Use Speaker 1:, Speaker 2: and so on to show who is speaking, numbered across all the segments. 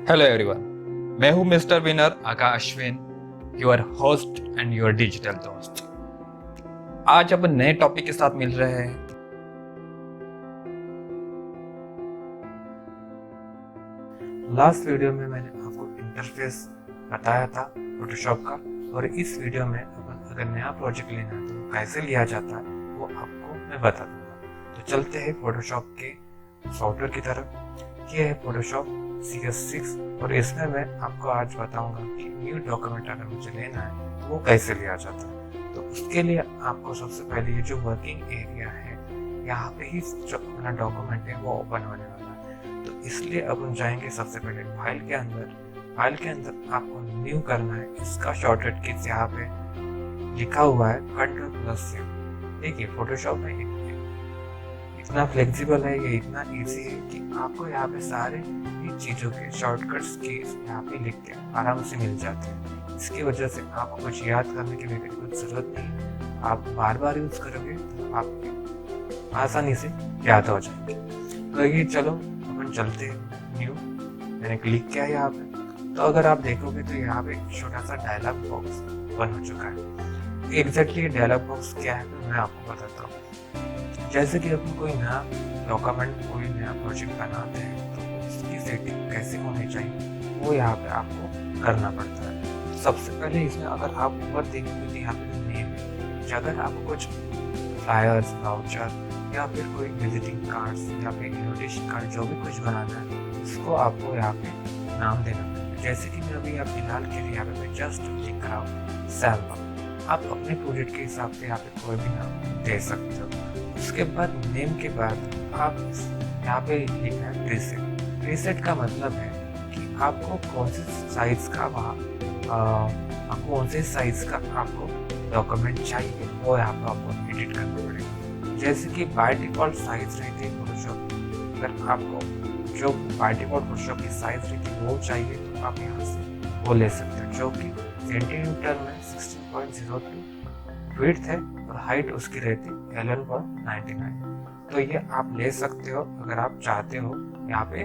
Speaker 1: Hello everyone, मैं हूं mister winner Akash Ashwin, your host and your digital दोस्त। आज अपन नए टॉपिक के साथ मिल रहे हैं। लास्ट वीडियो में मैंने आपको इंटरफेस बताया था फोटोशॉप का, और इस वीडियो में अपन अगर नया प्रोजेक्ट लेना है तो कैसे लिया जाता है वो आपको मैं बता दूंगा। तो चलते हैं फोटोशॉप के सॉफ्टवेयर की तरफ। ये है फोटोशॉप CS6 और इसमें मैं आपको आज बताऊंगा कि न्यू डॉक्यूमेंट अगर मुझे लेना है तो वो कैसे लिया जाता है। तो उसके लिए आपको सबसे पहले ये जो वर्किंग एरिया है यहाँ पे ही जो अपना डॉक्यूमेंट है वो ओपन होने वाला है। तो इसलिए अपन जाएंगे सबसे पहले फाइल के अंदर आपको न्यू करना है। इसका शॉर्टकट कीज यहाँ पे लिखा हुआ है Ctrl+C। देखिए फोटोशॉप में इतना फ्लेक्सिबल है, ये इतना इजी है कि आपको यहाँ पे सारे चीज़ों के शॉर्टकट्स की यहाँ पे लिख के आराम से मिल जाते हैं। इसकी वजह से आपको कुछ याद करने की भी कुछ जरूरत नहीं, आप बार बार यूज करोगे तो आपके आसानी से याद हो जाएंगे। तो ये चलो अपन चलते हैं न्यू। मैंने क्लिक किया यहाँ पे, तो अगर आप देखोगे तो यहाँ पे छोटा सा डायलॉग बॉक्स बन हो चुका है। एग्जैक्टली डायलॉग बॉक्स क्या है तो मैं आपको बताता हूँ। जैसे कि अपन कोई नया डॉक्यूमेंट, कोई नया प्रोजेक्ट बनाते हैं तो उसकी सेटिंग कैसे होनी चाहिए वो यहाँ पे आपको करना पड़ता है। सबसे पहले इसमें अगर आप ऊपर देखोगे तो यहाँ पे नेम है। अगर आपको कुछ फ्लायर्स, वाउचर या फिर कोई विजिटिंग कार्ड्स या फिर इन्विटेशन कार्ड जो भी कुछ बनाना है उसको आपको यहाँ पे नाम देना है। जैसे कि मैं अभी फिलहाल के लिए यहाँ पे मैं जस्ट लिख रहा हूँ सैम्पल। आप अपने प्रोजेक्ट के हिसाब से यहाँ पे कोई भी नाम दे सकते हो। उसके बाद नेम के बाद आप यहाँ पे लिखना है प्रीसेट। प्रीसेट का मतलब है कि आपको कौन से साइज का आपको डॉक्यूमेंट चाहिए वो यहाँ पे आपको एडिट करना पड़ेगा। जैसे कि बाय डिफॉल्ट साइज रहती है फोटोशॉप, अगर आपको जो बाय डिफॉल्ट फोटोशॉप की साइज रहती है वो चाहिए तो आप यहाँ से वो ले सकते हो, जो कि सेंटीमीटर में 16.02 विड्थ है और हाइट उसकी रहती है 11.99। तो ये आप ले सकते हो अगर आप चाहते हो। यहाँ पे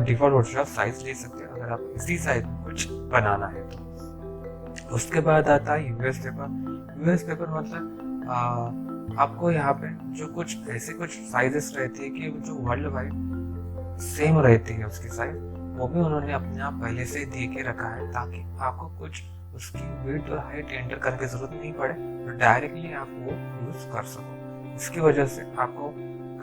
Speaker 1: डिफॉल्ट फोटोशॉप साइज ले सकते हो अगर आप इसी साइज में कुछ बनाना है तो। उसके बाद आता है यूएस पेपर। यूएस पेपर मतलब आपको यहाँ पे जो कुछ ऐसे कुछ साइजेस रहते हैं कि जो वर्ल्ड वाइड सेम रहती है उसकी साइज, वो भी उन्होंने अपने आप पहले से दे के रखा है ताकि आपको कुछ उसकी वेट और हाइट एंटर करने की जरूरत नहीं पड़े, तो डायरेक्टली आप वो यूज कर सको। इसकी वजह से आपको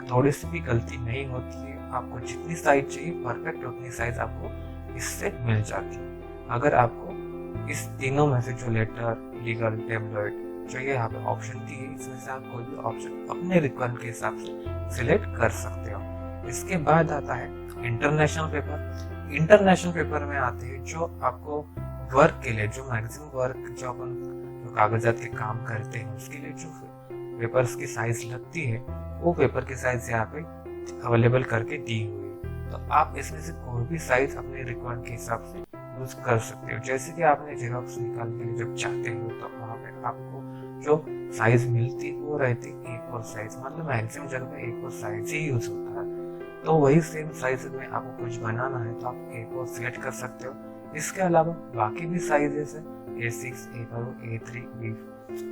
Speaker 1: थोड़ी सी भी गलती नहीं होती है। आपको जितनी साइज चाहिए परफेक्ट उतनी साइज आपको इससे मिल जाती है। अगर आपको इस तीनों में से जो लेटर, लीगल, टेम्पलेट जो ये यहाँ पे ऑप्शन दी है इसमें से आप कोई भी ऑप्शन अपने रिक्वायरमेंट के हिसाब से सिलेक्ट कर सकते हो। इसके बाद आता है इंटरनेशनल पेपर। इंटरनेशनल पेपर में आते हैं जो आपको वर्क के लिए, जो मैक्सिमम वर्क जो अपन जो कागजात के काम करते हैं उसके लिए जो पेपर्स की साइज लगती है वो पेपर की साइज यहाँ पे अवेलेबल करके दी हुई है। तो आप इसमें से कोई भी साइज अपने रिक्वायरमेंट के हिसाब से यूज कर सकते हो। जैसे कि आपने जेरॉक्स निकालने के लिए जब चाहते हो तो वहाँ पे आपको जो साइज मिलती वो रहती A4 साइज, मतलब मैक्सिमम जगह पे A4 साइज ही यूज होता है। तो वही सेम साइज में आपको कुछ बनाना है तो आप A4 सिलेक्ट कर सकते हो। इसके अलावा बाकी भी साइजेस है A6, A5, A3,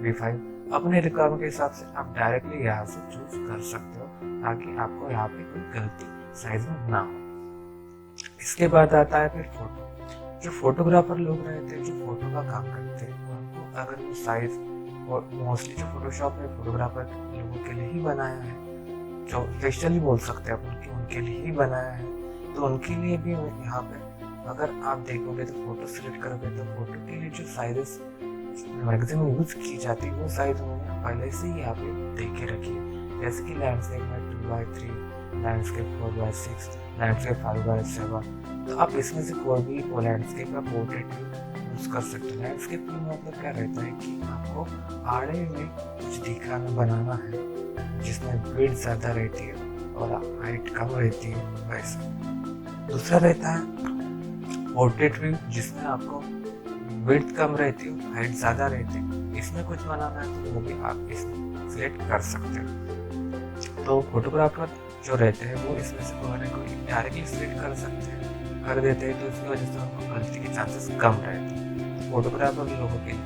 Speaker 1: B5 अपने रिक्वायरमेंट के हिसाब से आप डायरेक्टली यहाँ से चूज कर सकते हो ताकि आपको यहाँ पे कोई गलती साइज में ना हो। इसके बाद आता है फिर फोटो। जो फोटोग्राफर लोग रहते हैं जो फोटो का काम करते हैं उनको अगर वो साइज, और मोस्टली जो फोटोशॉप है फोटोग्राफर लोगों के लिए ही बनाया है, जो स्पेशली बोल सकते हैं अपन उनके लिए ही बनाया है, तो उनके लिए भी यहाँ पे अगर आप देखोगे तो फोटो सिलेक्ट करोगे तो फोटो के लिए जो साइजेस मैक्सिमम यूज की जाती है वो साइज उन्होंने पहले से ही यहाँ पे दे के रखी है। जैसे कि लैंडस्केप में 2x3, landscape 4x6, landscape 5x7। तो आप इसमें से कोई भी वो लैंडस्केप का पोर्ट्रेट यूज कर सकते हो। लैंडस्केप में मतलब क्या रहता है कि आपको आड़े में कुछ दिखाना बनाना है जिसमें विड्थ ज़्यादा रहती है और हाइट कम रहती है वैसे। दूसरा रहता है पोर्ट्रेट व्यू जिसमें आपको विड्थ कम रहती है, हाइट ज़्यादा रहती है। इसमें कुछ बनाना है तो वो भी आप इसमें सिलेक्ट कर सकते हो। तो फोटोग्राफर जो रहते हैं वो इसमें से कोई ना कोई डायरेक्टली सिलेक्ट कर सकते हैं। कर देते हैं तो इसकी वजह से उनको गलती के चांसेस कम रहते हैं। फोटोग्राफर लोगों के लिए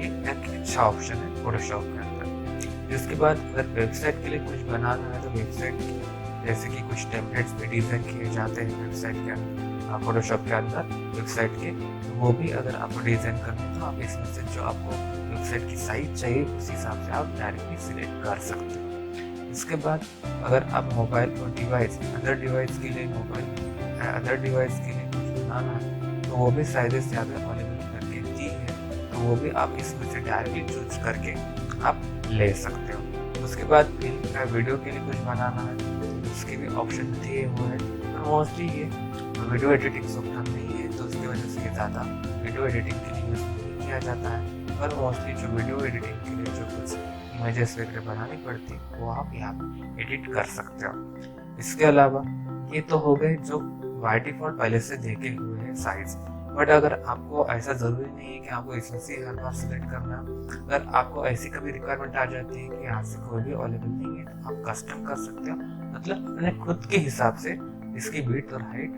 Speaker 1: ये एक अच्छा ऑप्शन है फोटोशॉप के अंदर। इसके बाद अगर वेबसाइट के लिए कुछ बनाना है तो वेबसाइट जैसे कि कुछ टेम्पलेट्स भी डिज़ाइन किए जाते हैं वेबसाइट के अंदर, फोटोशॉप के अंदर वेबसाइट के, तो वो भी अगर आपको डिज़ाइन करना है तो आप इसमें से जो आपको वेबसाइट की साइज चाहिए उस हिसाब से आप डायरेक्टली सिलेक्ट कर सकते हो। इसके बाद अगर आप मोबाइल और डिवाइस अदर डिवाइस के लिए कुछ बनाना है तो वो भी साइजेस यहाँ पे अवेलेबल करके दी है, तो वो भी आप इसमें से डायरेक्टली चूज करके आप ले सकते हो। उसके बाद वीडियो के लिए कुछ बनाना है उसके भी ऑप्शन दिए हुए हैं, और मोस्टली ये वीडियो एडिटिंग सॉफ्टवेयर नहीं है तो उसकी वजह से ये ज़्यादा वीडियो एडिटिंग के लिए यूज़ नहीं किया जाता है, पर मोस्टली जो वीडियो एडिटिंग के लिए जो कुछ इमेजेस वगैरह बनानी पड़ती है वो आप यहाँ पे एडिट कर सकते हो। इसके अलावा ये तो हो गए जो बाय डिफॉल्ट पहले से देखे हुए हैं साइज, बट अगर आपको ऐसा ज़रूरी नहीं है कि आपको इसमें से हर बार सिलेक्ट करना, अगर आपको ऐसी कभी रिक्वायरमेंट आ जाती है कि यहाँ से कोई भी अवेलेबल नहीं है तो आप कस्टम कर सकते हो, मतलब अपने खुद के हिसाब से इसकी विड्थ और हाइट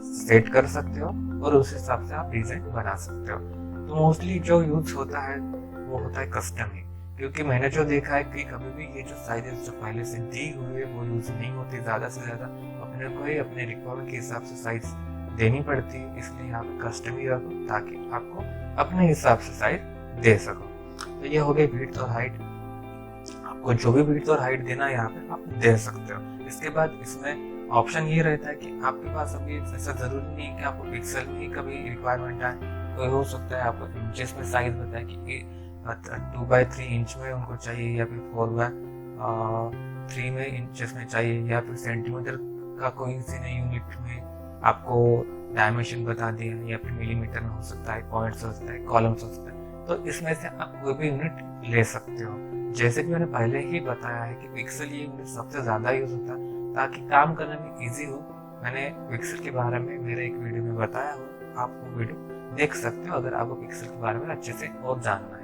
Speaker 1: सेट कर सकते हो और उस हिसाब से आप डिज़ाइन बना सकते हो। तो मोस्टली जो यूज होता है वो होता है कस्टम ही, क्योंकि मैंने जो देखा है कि कभी भी ये जो साइजेस जो पहले से दी हुई है वो यूज नहीं होती, ज़्यादा से ज़्यादा अपने को ही अपने रिक्वायरमेंट के हिसाब से साइज देनी पड़ती है, इसलिए आप कस्टम ही रखो ताकि आपको अपने हिसाब से साइज दे सको। तो ये हो गई विड्थ और हाइट, आपको जो भी विड्थ और हाइट देना है यहाँ पे आप दे सकते हो। इसके बाद इसमें ऑप्शन ये रहता है कि आपके पास अभी ऐसा ज़रूरी नहीं है कि आपको पिक्सल में ही कभी रिक्वायरमेंट आए, तो हो सकता है आपको इंचेस में साइज बताए कि 2x3 इंच में उनको चाहिए या फिर 4x3 में इंचेस में चाहिए, या फिर सेंटीमीटर का कोई सी नई यूनिट में आपको डायमेंशन बता दिया, या फिर मिलीमीटर में हो सकता है, पॉइंट्स हो सकता है, कॉलम्स हो सकता है, तो इसमें से आप कोई भी यूनिट ले सकते हो। जैसे कि मैंने पहले ही बताया है कि पिक्सल ये यूनिट सबसे ज़्यादा यूज होता है ताकि काम करने में इजी हो। मैंने पिक्सल के बारे में मेरे एक वीडियो में बताया हो, आप वो वीडियो देख सकते हो अगर आपको पिक्सल के बारे में अच्छे से और जानना है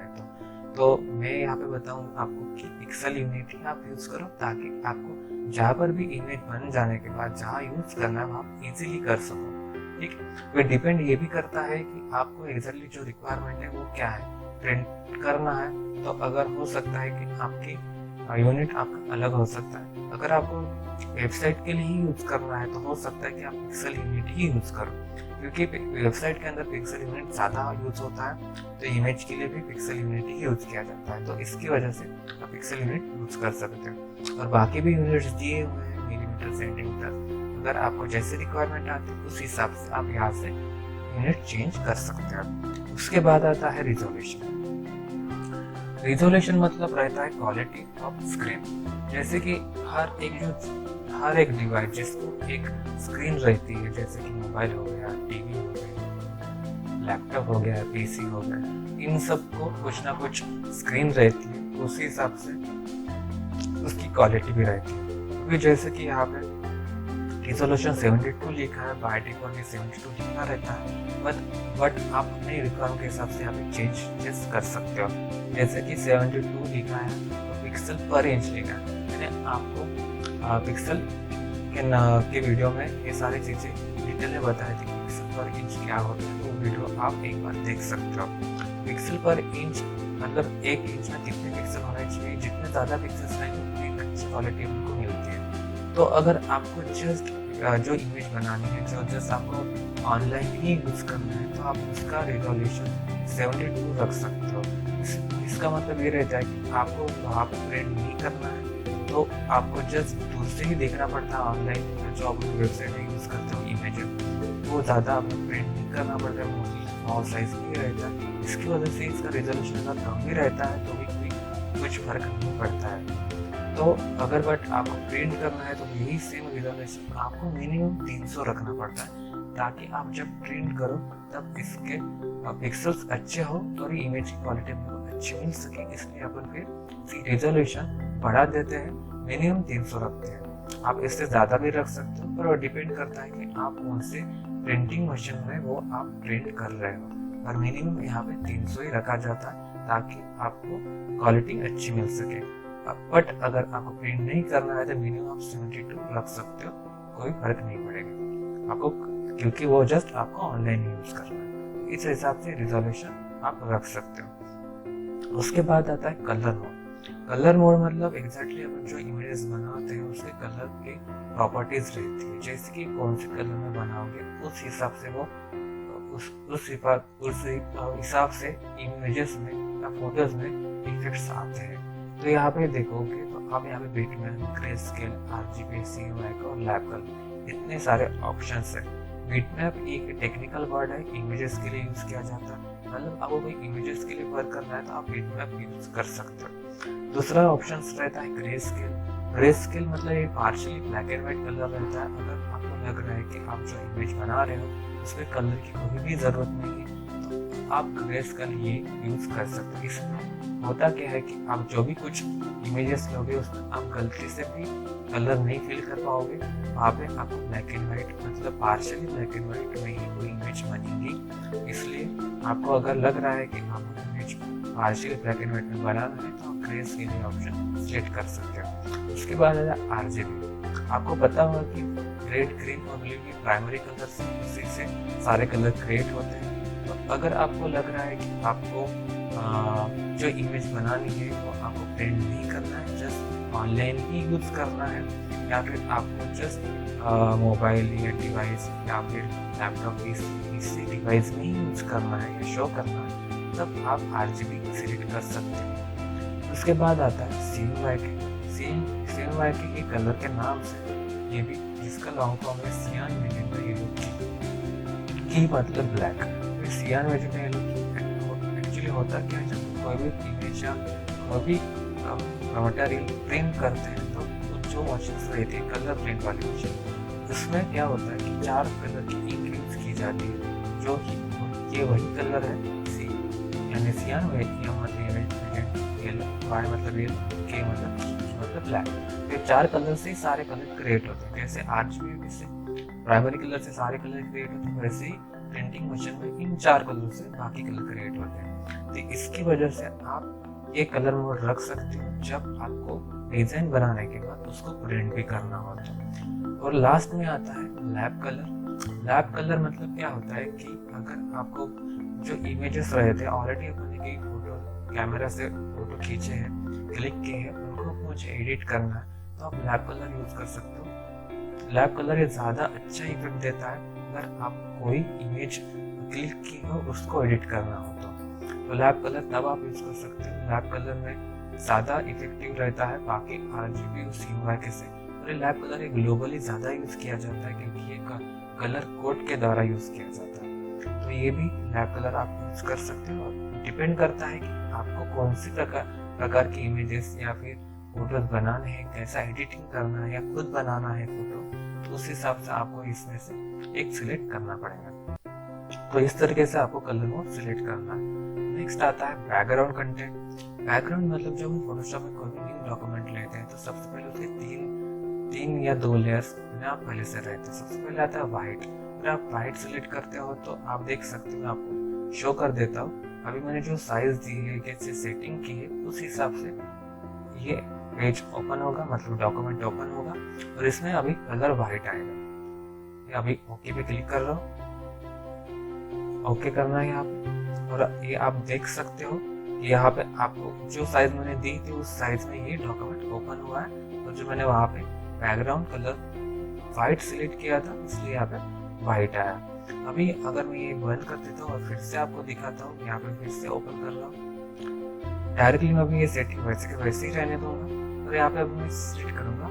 Speaker 1: तो मैं यहाँ पे बताऊँ आपको कि पिक्सल यूनिट ही आप यूज़ करो ताकि आपको जहाँ पर भी इमेज बन जाने के बाद जहाँ यूज़ करना है आप इजीली कर सको। ठीक है, वह डिपेंड ये भी करता है कि आपको एग्जैक्टली जो रिक्वायरमेंट है वो क्या है। प्रिंट करना है तो अगर हो सकता है कि आपकी यूनिट आपका अलग हो सकता है, अगर आपको वेबसाइट के लिए ही यूज करना है तो हो सकता है कि आप पिक्सल यूनिट ही यूज करो, क्योंकि वेबसाइट के अंदर पिक्सल यूनिट ज़्यादा यूज होता है तो इमेज के लिए भी पिक्सल यूनिट ही यूज किया जाता है, तो इसकी वजह से आप पिक्सल यूनिट यूज कर सकते हो। और बाकी भी यूनिट्स दिए हुए हैं मिलीमीटर, सेंटीमीटर, अगर आपको जैसे रिक्वायरमेंट आती है उस हिसाब से आप यहाँ से यूनिट चेंज कर सकते हो। उसके बाद आता है रिजोल्यूशन। रिजोल्यूशन मतलब रहता है क्वालिटी ऑफ स्क्रीन, जैसे कि हर एक डिवाइस जिसको एक स्क्रीन रहती है, जैसे कि मोबाइल हो गया, टीवी हो गया, लैपटॉप हो गया, पीसी हो गया, इन सब को कुछ ना कुछ स्क्रीन रहती है, उसी हिसाब से उसकी क्वालिटी भी रहती है। क्योंकि जैसे कि यहाँ पे रिजोल्यूशन 72 लिखा है, बाय डिफॉल्ट 72 लिखा रहता है, बट आप अपने रिक्वायरमेंट के हिसाब से यहाँ पे चेंजेस कर सकते हो। जैसे कि 72 लिखा है तो पिक्सल पर इंच लिखा है, मैंने आपको पिक्सल के वीडियो में ये सारी चीज़ें डिटेल में बताई थी कि पिक्सल पर इंच क्या होता है, वो वीडियो आप एक बार देख सकते हो। पिक्सल पर इंच मतलब एक इंच में कितने पिक्सल होने चाहिए, जितने ज़्यादा पिक्सल्स रहेंगे उतनी अच्छी क्वालिटी उनको मिलती है। तो अगर आपको जस्ट जो इमेज बनानी है, जो जस्ट आपको ऑनलाइन ही यूज़ करना है, तो आप उसका रिजोल्यूशन 72 रख सकते हो। इसका मतलब ये रहता है कि आपको वहाँ पर प्रिंट नहीं करना है तो आपको जस्ट दूर से ही देखना पड़ता है। ऑनलाइन जो आप वेबसाइट यूज़ करते हो इमेज वो ज़्यादा आपको प्रिंट नहीं करना पड़ता है, मोस्टली स्मॉल साइज में ही रहता है, इसकी वजह से इसका रिजोल्यूशन अगर कम भी रहता है तो भी कुछ फर्क नहीं पड़ता है। तो अगर बट आपको प्रिंट करना है तो यही सेम रिजोल्यूशन आपको मिनिमम 300 रखना पड़ता है, ताकि आप जब प्रिंट करो तब इसके पिक्सल्स अच्छे हो और इमेज की क्वालिटी अच्छी मिल सके, इसलिए अपन फिर रिजोल्यूशन बढ़ा देते हैं, मिनिमम 300 रखते हैं। आप इससे ज़्यादा भी रख सकते हो, पर वो डिपेंड करता है कि आप कौन से प्रिंटिंग मशीन में वो आप प्रिंट कर रहे हो, और मिनिमम यहाँ पे 300 ही रखा जाता है ताकि आपको क्वालिटी अच्छी मिल सके। बट अगर आपको प्रिंट नहीं करना है तो मिनिमम आप 72 रख सकते हो, कोई फर्क नहीं पड़ेगा। आपको क्योंकि वो जस्ट आपको ऑनलाइन यूज करना है। इस हिसाब से रिजोल्यूशन आप रख सकते हो। उसके बाद आता है कलर मोड। कलर मोड मतलब एग्जैक्टली अपन जो इमेजेस बनाते हैं उसके कलर की प्रॉपर्टीज रहती है, जैसे कि कौन से कलर में बनाओगे उस हिसाब से वो उस हिसाब से इमेजेस में या फोटोज में इफेक्ट्स आते हैं। तो यहाँ पे देखोगे तो आप यहाँ पे बिटमैप, ग्रेस्केल, आरजीबी, CMYK और लैब कलर इतने सारे ऑप्शंस है। बिटमैप एक टेक्निकल वर्ड है, इमेजेस के लिए यूज किया जाता है। मतलब आपको कोई इमेजेस के लिए वर्क करना है तो आप बिटमैप यूज कर सकते हो। दूसरा ऑप्शन रहता है ग्रे स्केल। ग्रे स्केल मतलब ये partially black and white colour रहता है। अगर आपको लग रहा है कि आप जो इमेज बना रहे हो उसमें कलर की कोई भी जरूरत नहीं है तो आप ग्रे स्केल ये यूज कर सकते हो। इसमें होता क्या है कि आप जो भी कुछ इमेजेस लोगे उसमें आप गलती से भी कलर नहीं फिल कर पाओगे। वहाँ पे आपको ब्लैक एंड व्हाइट मतलब पार्शियली ब्लैक एंड व्हाइट में ही कोई इमेज बनेगी। इसलिए आपको अगर लग रहा है कि आपको image partially black and white में बनाना है तो आप ग्रे स्केल ये ऑप्शन सिलेक्ट कर सकते हो। उसके बाद है RGB। आपको पता होगा कि रेड, ग्रीन और ब्लू की प्राइमरी कलर्स उसी से सारे कलर क्रिएट होते हैं। तो अगर आपको लग रहा है कि आपको जो इमेज बनानी है वो आपको प्रिंट नहीं करना है, जस्ट ऑनलाइन ही यूज करना है, या फिर आपको जस्ट मोबाइल या डिवाइस या फिर लैपटॉप इसी डिवाइस में ही यूज करना है या शो करना है, तब आप RGB सिलेक्ट कर सकते हैं। उसके बाद आता है CMYK। CMYK के कलर के नाम से ये भी, जिसका लॉन्ग फॉर्म है सियान मैजेंटा येलो की मतलब ब्लैक। सियान मैजेंटा येलो एक्चुअली होता क्या है, जब कोई भी इमेज या कोई भी मटेरियल प्रिंट करते हैं तो जो मशीन्स रहती है कलर प्रिंट वाली मशीन, उसमें क्या होता है कि 4 कलर की इंक यूज की जाती है, जो कि ये वही कलर है यानी सियान वाई मतलब येलो, के मतलब ब्लैक। ये 4 कलर से सारे कलर क्रिएट होते हैं। जैसे RGB से प्राइमरी कलर से सारे कलर क्रिएट होते हैं, वैसे ही प्रिंटिंग मशीन में इन 4 कलर से बाकी कलर क्रिएट होते हैं। तो इसकी वजह से आप ये कलर मोड रख सकते हो जब आपको डिजाइन बनाने के बाद उसको प्रिंट भी करना होता है। और लास्ट में आता है लैब कलर। लैब कलर मतलब क्या होता है कि अगर आपको जो इमेजेस रहते हैं ऑलरेडी अपने की फोटो कैमरा से फोटो खींचे हैं, क्लिक किए हैं, उनको मुझे एडिट करना है तो आप लैब कलर यूज कर सकते हो। लैब कलर ये ज़्यादा अच्छा इफेक्ट देता है अगर आप कोई इमेज क्लिक की हो उसको एडिट करना हो तो लैब कलर तब आप यूज कर सकते हो। लैब कलर में ज़्यादा इफेक्टिव रहता है बाकी RGB और CMYK से। और ये लैब कलर ग्लोबली ज़्यादा यूज किया जाता है क्योंकि ये कलर कोड के द्वारा यूज किया जाता है। तो ये भी लैब कलर आप यूज कर सकते हो। डिपेंड करता है कि आपको कौन सी प्रकार की इमेजेस या फिर फोटोज बनाने हैं, कैसा एडिटिंग करना है या खुद बनाना है फोटो, तो उस हिसाब से आपको इसमें से एक सिलेक्ट करना पड़ेगा। तो इस तरीके से आपको कलर मोड सिलेक्ट करना है। नेक्स्ट आता है बैकग्राउंड कंटेंट। बैकग्राउंड मतलब जब हम फोटोशॉप में कोई भी डॉक्यूमेंट लेते हैं तो सबसे पहले उसके तीन या 2 लेयर्स पहले से रहते हैं। सबसे पहले आता है व्हाइट। अगर आप व्हाइट सिलेक्ट करते हो तो आप देख सकते हो, मैं आपको शो कर देता हूँ। अभी मैंने जो साइज दी है, कैसे सेटिंग की है, उस हिसाब से ये पेज ओपन होगा, मतलब डॉक्यूमेंट ओपन होगा और इसमें अभी कलर व्हाइट आएगा। ये अभी ओके पे क्लिक कर रहा हूँ, ओके करना है यहाँ पे। और ये आप देख सकते हो यहाँ पे आपको जो साइज मैंने दी थी उस साइज में ये डॉक्यूमेंट ओपन हुआ है। और जो मैंने वहाँ पे बैकग्राउंड कलर व्हाइट सिलेक्ट किया था इसलिए यहाँ पे व्हाइट आया। अभी अगर मैं ये बंद कर देता हूँ और फिर से आपको दिखाता हूँ, यहाँ पे फिर से ओपन कर रहा हूँ। डायरेक्टली मैं अभी ये सेटिंग वैसे के वैसे ही रहने दूंगा और यहाँ पे अभी मैं सिलेक्ट करूंगा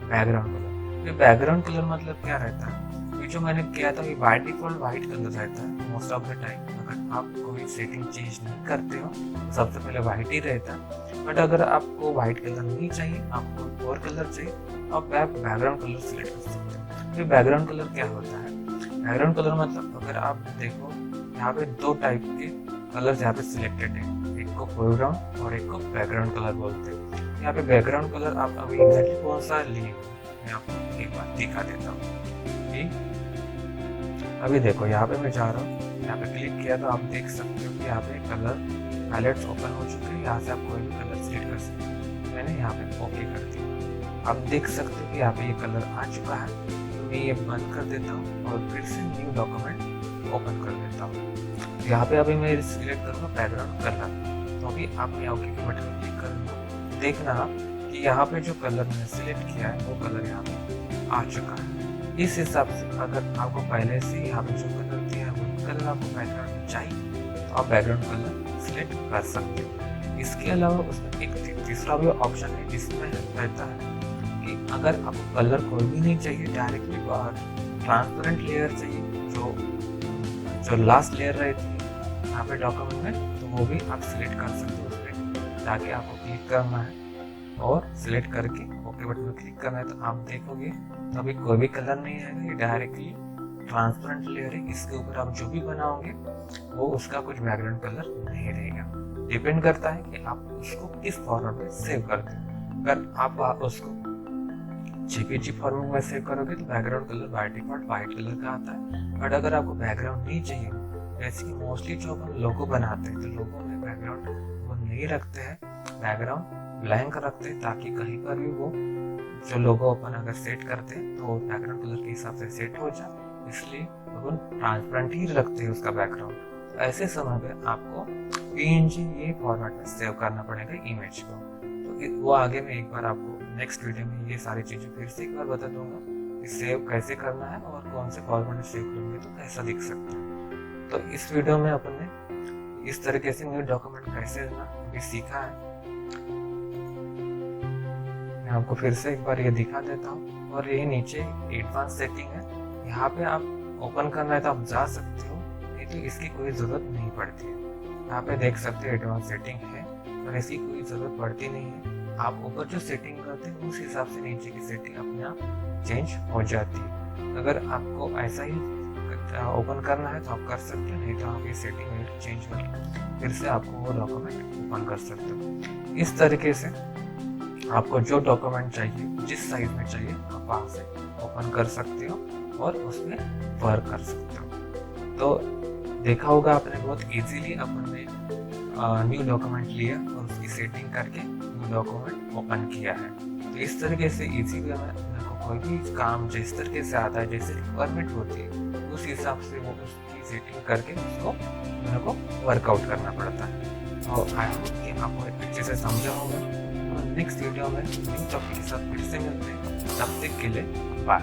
Speaker 1: बैकग्राउंड कलर। ये बैकग्राउंड कलर मतलब क्या रहता है, ये जो मैंने किया था ये बाय डिफॉल्ट व्हाइट कलर रहता है मोस्ट ऑफ द टाइम। अगर आप कोई सेटिंग चेंज नहीं करते हो सबसे पहले व्हाइट ही रहता है। बट अगर आपको व्हाइट कलर नहीं चाहिए, आपको और कलर चाहिए, आप बैकग्राउंड कलर सिलेक्ट कर सकते हो। तो बैकग्राउंड कलर क्या होता है, बैकग्राउंड कलर मतलब अगर आप देखो यहाँ पे 2 टाइप के कलर्स यहाँ पे सिलेक्टेड है, एक को फोरग्राउंड और एक को बैकग्राउंड कलर बोलते हैं। यहाँ पे बैकग्राउंड कलर आप अभी एग्जैक्टली कौन सा लिए, मैं आपको एक बार दिखा देता हूँ। अभी देखो यहाँ पे मैं जा रहा हूँ, यहाँ पे क्लिक किया तो आप देख सकते हो कि यहाँ पे कलर पैलेट्स ओपन हो चुके हैं। यहाँ से आप कोई भी कलर सिलेक्ट कर सकते हैं। मैंने यहाँ पे ओके कर दिया। आप देख सकते हो कि यहाँ पे ये कलर आ चुका है। मैं ये बंद कर देता हूँ और फिर से न्यू डॉक्यूमेंट ओपन कर देता हूँ। यहाँ पे अभी मैं सिलेक्ट करूँगा बैकग्राउंड कलर। तो अभी आप मैं ओके के बटन क्लिक करूँगा, देखना कि यहाँ पे जो कलर मैंने सिलेक्ट किया है वो कलर यहाँ पे आ चुका है। इस हिसाब से अगर आपको पहले से यहाँ पे जो कलर दिया है वो कलर आपको बैकग्राउंड में चाहिए तो आप बैकग्राउंड कलर सिलेक्ट कर सकते हो। इसके अलावा उसमें एक तीसरा भी ऑप्शन है जिसमें रहता है कि अगर आपको कलर कोई भी नहीं चाहिए, डायरेक्टली ट्रांसपेरेंट लेयर चाहिए, जो लास्ट लेयर रहती है यहाँ पे डॉक्यूमेंट में, तो वो भी आप सिलेक्ट कर सकते हो उस पर। ताकि आपको क्लिक करना है और सिलेक्ट करके ओके बटन में क्लिक करना है तो आप देखोगे तो अभी कोई भी कलर नहीं आएगा, ये डायरेक्टली ट्रांसपेरेंट लेयर है। इसके ऊपर आप जो भी बनाओगे वो उसका कुछ बैकग्राउंड कलर नहीं रहेगा। डिपेंड करता है कि आप उसको किस फॉर्मेट में सेव करते हैं। अगर आप उसको जेपीजी फॉर्मेट में सेव करोगे तो background colour by default white colour का आता है। बट अगर आपको बैकग्राउंड नहीं चाहिए, जैसे कि मोस्टली जो अपन लोगो बनाते हैं तो लोगो में बैकग्राउंड वो नहीं रखते हैं, बैकग्राउंड ब्लैंक रखते हैं ताकि कहीं पर भी वो जो लोगो अपन अगर सेट करते हैं तो बैकग्राउंड कलर के हिसाब से सेट हो जाए, इसलिए अपन ट्रांसपेरेंट ही रखते हैं उसका बैकग्राउंड। तो ऐसे समय पे आपको PNG ये फॉर्मेट में सेव करना पड़ेगा इमेज को। तो वो आगे मैं एक बार आपको नेक्स्ट वीडियो में ये सारी चीज़ें फिर से एक बार बता दूंगा कि सेव कैसे करना है और कौन से फॉर्मेट में सेव करेंगे तो कैसा दिख सकता है। तो इस वीडियो में अपन ने इस तरीके से न्यू डॉक्यूमेंट कैसे देना भी सीखा है। मैं आपको फिर से एक बार ये दिखा देता हूँ। और ये नीचे एडवांस सेटिंग है, यहाँ पे आप ओपन करना है तो आप जा सकते हो, नहीं तो इसकी कोई ज़रूरत नहीं पड़ती है। यहाँ पे देख सकते हो एडवांस सेटिंग है और इसकी कोई ज़रूरत पड़ती नहीं है। आप ऊपर जो सेटिंग करते हैं उस हिसाब से नीचे की सेटिंग अपने आप चेंज हो जाती है। अगर आपको ऐसा ही ओपन करना है तो आप कर सकते हो, नहीं तो आप ये सेटिंग चेंज करके फिर से आपको वो डॉक्यूमेंट ओपन कर सकते हो। इस तरीके से आपको जो डॉक्यूमेंट चाहिए, जिस साइज में चाहिए, आप वहाँ से ओपन कर सकते हो और उसमें वर्क कर सकते हो। तो देखा होगा आपने बहुत इजीली अपन ने न्यू डॉक्यूमेंट लिया और उसकी सेटिंग करके न्यू डॉक्यूमेंट ओपन किया है। तो इस तरीके से इजी वे में आपको कोई भी काम जिस तरीके से आता है, जैसे रिक्वायरमेंट होती है उस हिसाब से वो उसकी सेटिंग करके उसको मेरे को वर्कआउट करना पड़ता है। तो आई होप कि आपको अच्छे से समझा होगा। नेक्स्ट वीडियो में न्यू टॉपिक के साथ फिर से मिलते हैं, तब तक के लिए बाय।